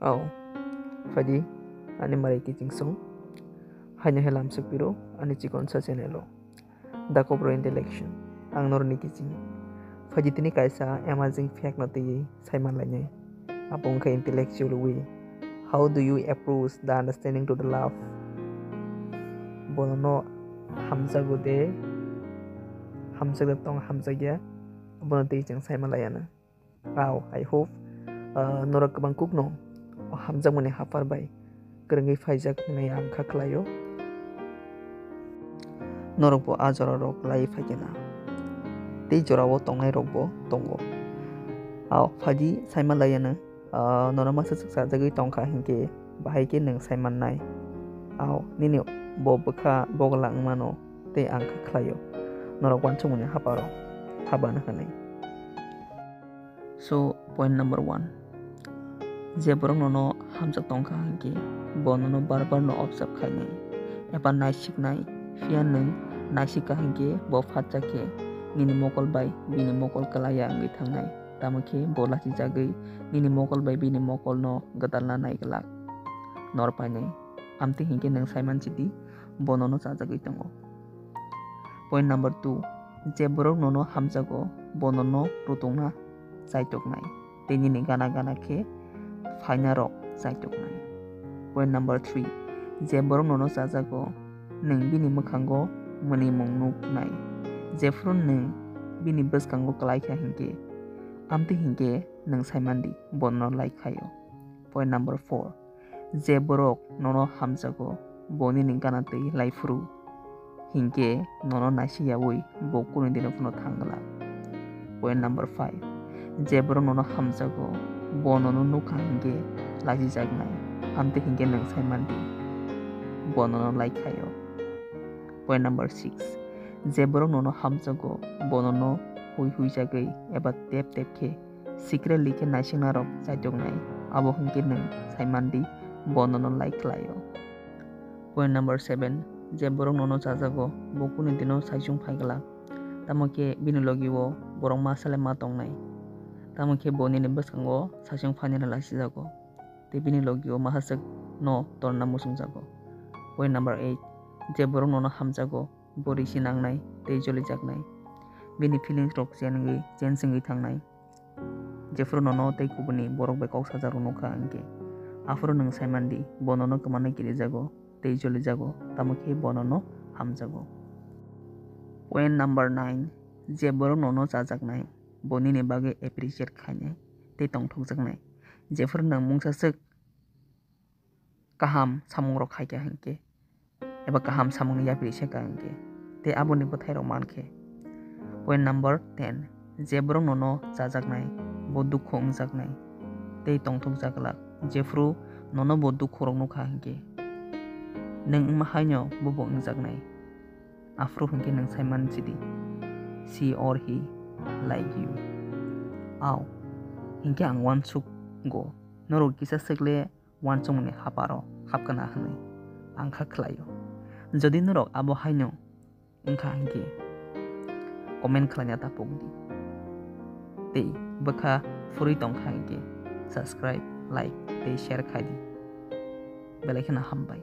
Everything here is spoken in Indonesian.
Oh, Faji, ani marai kicing sung. Hanya helam sepiro, ani cikon sa channelo. Dako pro intellection. Ang nor ni kicing. Faji tini kaisa amazing fact na tiyi saiman lanye. Apong ka intellectual way. How do you approach the understanding to the love? Bono hamzago de hamzago tong hamzagya. Bono tiyi jang saiman layana. Wow, I hope norak kabang kukno. O hamzag mane hafar bay. Kerengi faijak nai ang kaklayo. Norok bo ajora rok lai faikena. Tei jora wo tongai rok bo tongo. Aw faji saiman layana. Norok masa saksa jagui tongka hingke bahai ke nang saiman nai. Aw nini bo baka bogalang mano tei ang kaklayo. Norok wancho mane haparo. Habana kanai. So point number 1. Jeborong nono hamjak tongka hingke bo nono barbar no observe khainai eba naisik fian nung naisika hingke bo fatjake nini mokol bai bini mokol kalaya ngi thangnai tamake bo lachi jagui nini mokol bai bini mokol no gadalna naiglak nor painai amti hingke nang saiman chiti bo nono chajagui tongo. Point number 2. Jeborong nono hamjago bo nono rutungna chaitoknai tei nini gana ke Faina rok chaitoknai. Point number 3. Jeborong nono chajago nung bini mukhango mani mung nuknai. Jefron nung bini bwskango kalaikha hingke amti hingke nung saimandi bono laikhayo. Point number 4. Jeborok nono hamjago boni ni ganatei laifuru hingke nono naisiyawui bo kunu dino phuno thangla. Point number 5. Jeborong nono hamjago bono no nukha hingke laji jagnai amte hingke nang saimandi bono no laikhayo. Point number 6. Jeborong nono hamjago bono no hui jagui eba tep ke secretly ke naisingna rok chaitoknai abo hingke nang saimandi bono no laikhlayo. Point number 7. Jeborong nono chajago bo kunu dino saisung phaigala tamake bini o borong masale ma tongnai tamake boni ni bwskango saisung phanina lasijago tei bini o mahasuk no torna musungjago. Point number 8. Jeborong nono hamjago bo risi nangnai tei jolijaknai bini feelings rok chensingui thangnai jefuru nono tei kubuni borok bai kok sajak nukha hingke afuru nung saimandi bono no kwmanai kirijago tei jolijago tamake bono no hamjago. Point number 9. Jeborong nono chajaknai boni ni bagui appreciate khainai tei tongthokjaknai jefuru nung mungsasuk kaham samung rok khaikha hingke eba kaham samung ni appreciate ka hingke tei aboni bwthai rok mankhe. Point number 10. Jeborong nono chajaknai bo dukhu wngjaknai tei tongthokjaklak jefuru nono bo dukhu rok nukha hingke nung wngma haino bobo wngjaknai afuru hingke nung saiman chidi she or he like you. Aw hingke ang wansuk go norok kisa sukle wansuk mani haparo hapkana hwnui ang khaklayo. Jodi norok abo haino wngkha hingke comment khlaina tapukdi tei bwkha furui tongkha hingke subscribe like tei share khaidi belai kheno hambai.